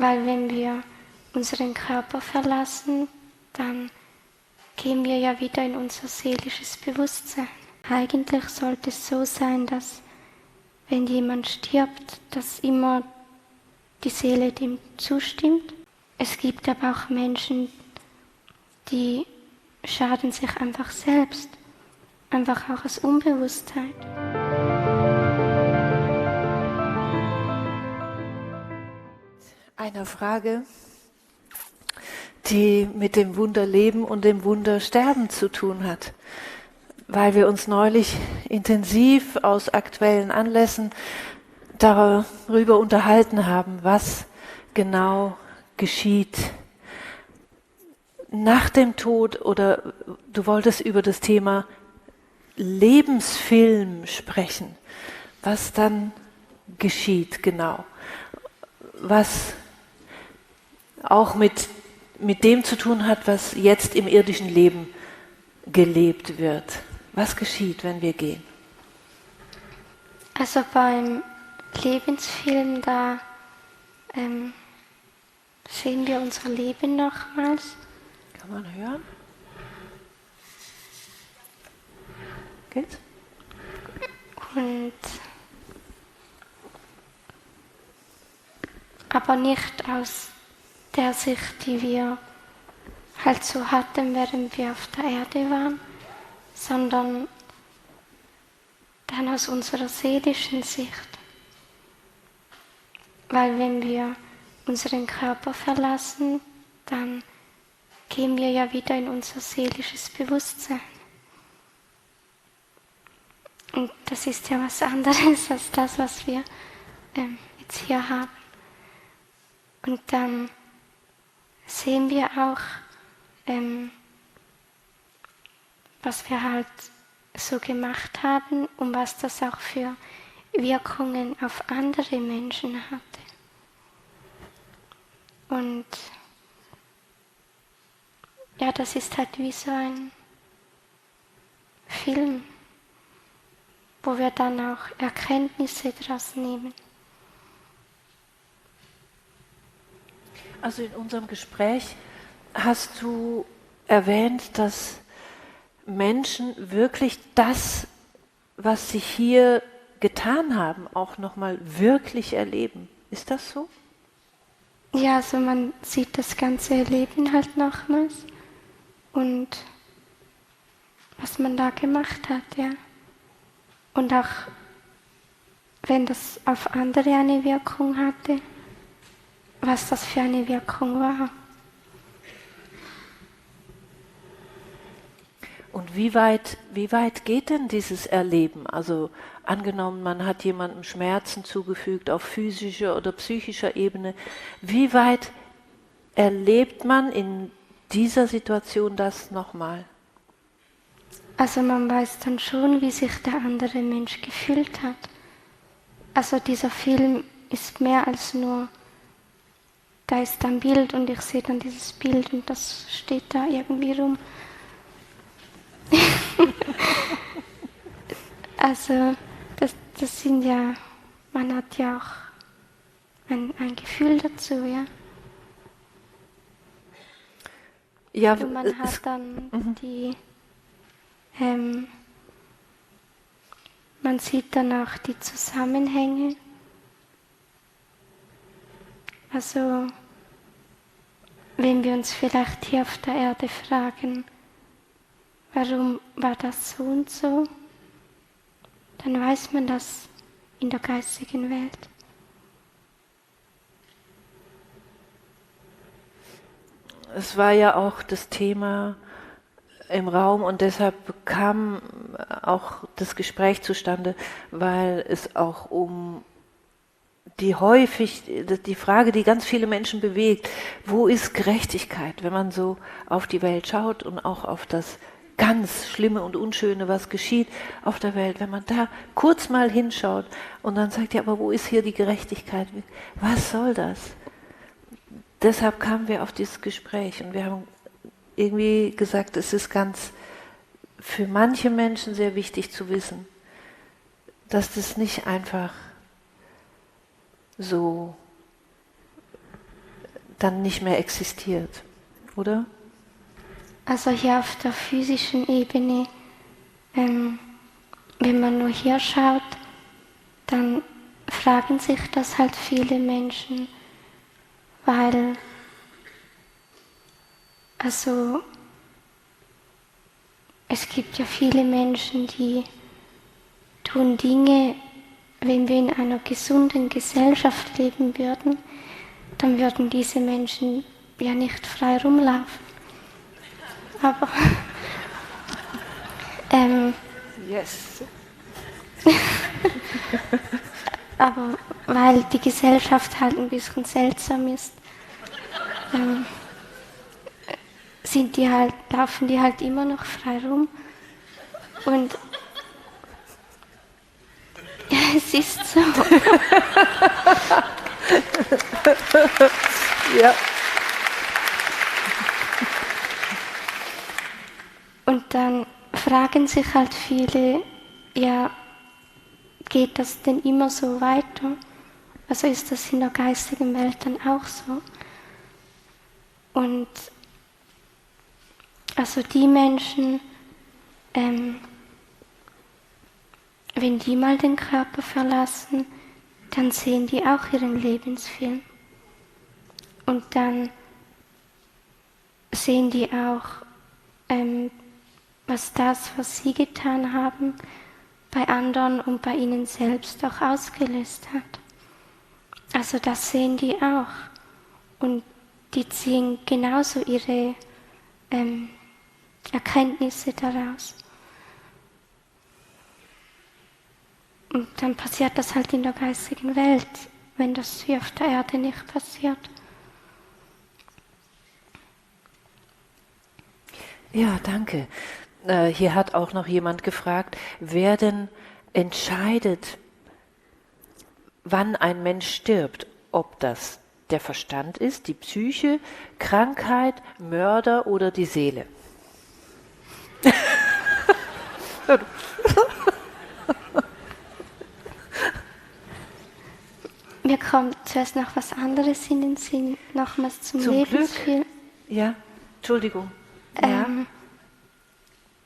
Weil wenn wir unseren Körper verlassen, dann gehen wir ja wieder in unser seelisches Bewusstsein. Eigentlich sollte es so sein, dass wenn jemand stirbt, dass immer die Seele dem zustimmt. Es gibt aber auch Menschen, die schaden sich einfach selbst, einfach auch aus Unbewusstheit. Eine Frage, die mit dem Wunderleben und dem Wundersterben zu tun hat, weil wir uns neulich intensiv aus aktuellen Anlässen darüber unterhalten haben, was genau geschieht nach dem Tod, oder du wolltest über das Thema Lebensfilm sprechen, was dann geschieht genau, was auch mit dem zu tun hat, was jetzt im irdischen Leben gelebt wird. Was geschieht, wenn wir gehen? Also beim Lebensfilm, da sehen wir unser Leben nochmals. Kann man hören? Geht's? Aber nicht aus der Sicht, die wir halt so hatten, während wir auf der Erde waren, sondern dann aus unserer seelischen Sicht. Weil wenn wir unseren Körper verlassen, dann gehen wir ja wieder in unser seelisches Bewusstsein. Und das ist ja was anderes als das, was wir jetzt hier haben. Und dann sehen wir auch, was wir halt so gemacht haben und was das auch für Wirkungen auf andere Menschen hatte. Und ja, das ist halt wie so ein Film, wo wir dann auch Erkenntnisse daraus nehmen. Also in unserem Gespräch hast du erwähnt, dass Menschen wirklich das, was sie hier getan haben, auch nochmal wirklich erleben. Ist das so? Ja, also man sieht das ganze Leben halt nochmals und was man da gemacht hat, ja. Und auch wenn das auf andere eine Wirkung hatte, was das für eine Wirkung war. Und wie weit geht denn dieses Erleben? Also angenommen, man hat jemandem Schmerzen zugefügt auf physischer oder psychischer Ebene. Wie weit erlebt man in dieser Situation das nochmal? Also man weiß dann schon, wie sich der andere Mensch gefühlt hat. Also dieser Film ist mehr als nur, da ist ein Bild und ich sehe dann dieses Bild und das steht da irgendwie rum. Also das sind ja, man hat ja auch ein Gefühl dazu, ja. Ja, und man hat dann man sieht dann auch die Zusammenhänge. Also wenn wir uns vielleicht hier auf der Erde fragen, warum war das so und so, dann weiß man das in der geistigen Welt. Es war ja auch das Thema im Raum und deshalb kam auch das Gespräch zustande, weil es auch um die Frage, die ganz viele Menschen bewegt, wo ist Gerechtigkeit, wenn man so auf die Welt schaut und auch auf das ganz Schlimme und Unschöne, was geschieht auf der Welt, wenn man da kurz mal hinschaut und dann sagt, ja, aber wo ist hier die Gerechtigkeit? Was soll das? Deshalb kamen wir auf dieses Gespräch und wir haben irgendwie gesagt, es ist für manche Menschen sehr wichtig zu wissen, dass das nicht einfach so dann nicht mehr existiert, oder? Also hier auf der physischen Ebene, wenn man nur hier schaut, dann fragen sich das halt viele Menschen, weil also es gibt ja viele Menschen, die tun Dinge, wenn wir in einer gesunden Gesellschaft leben würden, dann würden diese Menschen ja nicht frei rumlaufen. Aber yes. aber weil die Gesellschaft halt ein bisschen seltsam ist, laufen die halt immer noch frei rum. Und ja, es ist so. Ja. Und dann fragen sich halt viele, ja, geht das denn immer so weiter? Also ist das in der geistigen Welt dann auch so? Und also die Menschen, wenn die mal den Körper verlassen, dann sehen die auch ihren Lebensfilm. Und dann sehen die auch, was sie getan haben, bei anderen und bei ihnen selbst auch ausgelöst hat. Also das sehen die auch. Und die ziehen genauso ihre Erkenntnisse daraus. Und dann passiert das halt in der geistigen Welt, wenn das hier auf der Erde nicht passiert. Ja, danke. Hier hat auch noch jemand gefragt, wer denn entscheidet, wann ein Mensch stirbt, ob das der Verstand ist, die Psyche, Krankheit, Mörder oder die Seele. Mir kommt zuerst noch was anderes in den Sinn, nochmals zum Lebensfilm. Ja, Entschuldigung. Ja.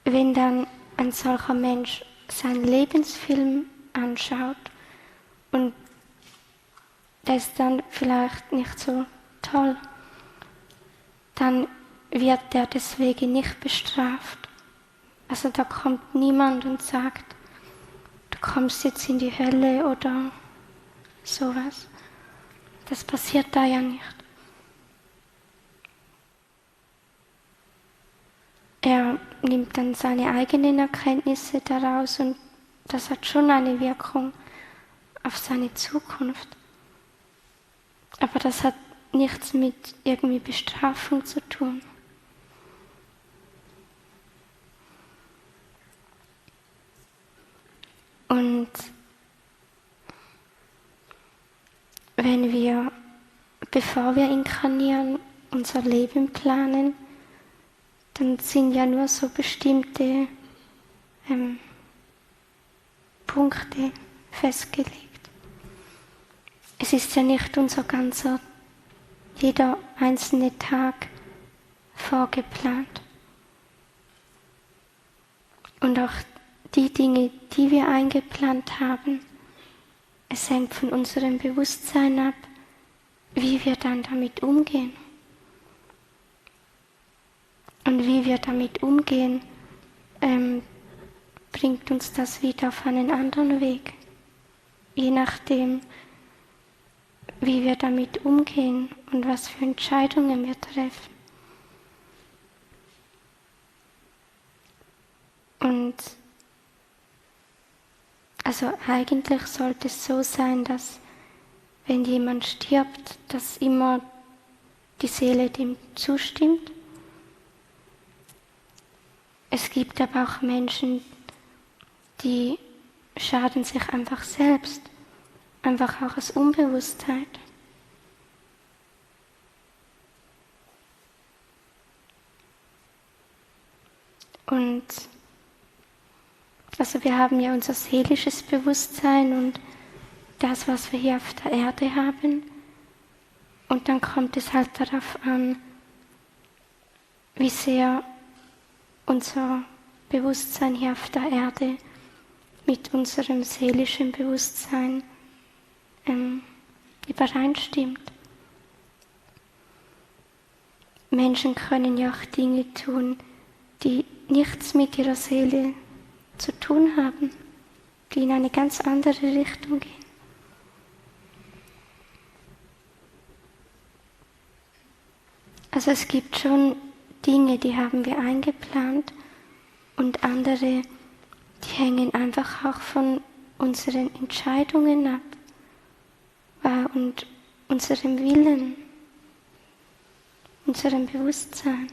Wenn dann ein solcher Mensch seinen Lebensfilm anschaut und der ist dann vielleicht nicht so toll, dann wird der deswegen nicht bestraft. Also da kommt niemand und sagt, du kommst jetzt in die Hölle oder sowas. Das passiert da ja nicht. Er nimmt dann seine eigenen Erkenntnisse daraus und das hat schon eine Wirkung auf seine Zukunft. Aber das hat nichts mit irgendwie Bestrafung zu tun. Und wenn wir, bevor wir inkarnieren, unser Leben planen, dann sind ja nur so bestimmte Punkte festgelegt. Es ist ja nicht jeder einzelne Tag vorgeplant. Und auch die Dinge, die wir eingeplant haben, es hängt von unserem Bewusstsein ab, wie wir dann damit umgehen. Und wie wir damit umgehen, bringt uns das wieder auf einen anderen Weg. Je nachdem, wie wir damit umgehen und was für Entscheidungen wir treffen. Und also eigentlich sollte es so sein, dass wenn jemand stirbt, dass immer die Seele dem zustimmt. Es gibt aber auch Menschen, die schaden sich einfach selbst, einfach auch aus Unbewusstheit. Und also wir haben ja unser seelisches Bewusstsein und das, was wir hier auf der Erde haben. Und dann kommt es halt darauf an, wie sehr unser Bewusstsein hier auf der Erde mit unserem seelischen Bewusstsein übereinstimmt. Menschen können ja auch Dinge tun, die nichts mit ihrer Seele zu tun haben, die in eine ganz andere Richtung gehen. Also es gibt schon Dinge, die haben wir eingeplant und andere, die hängen einfach auch von unseren Entscheidungen ab und unserem Willen, unserem Bewusstsein.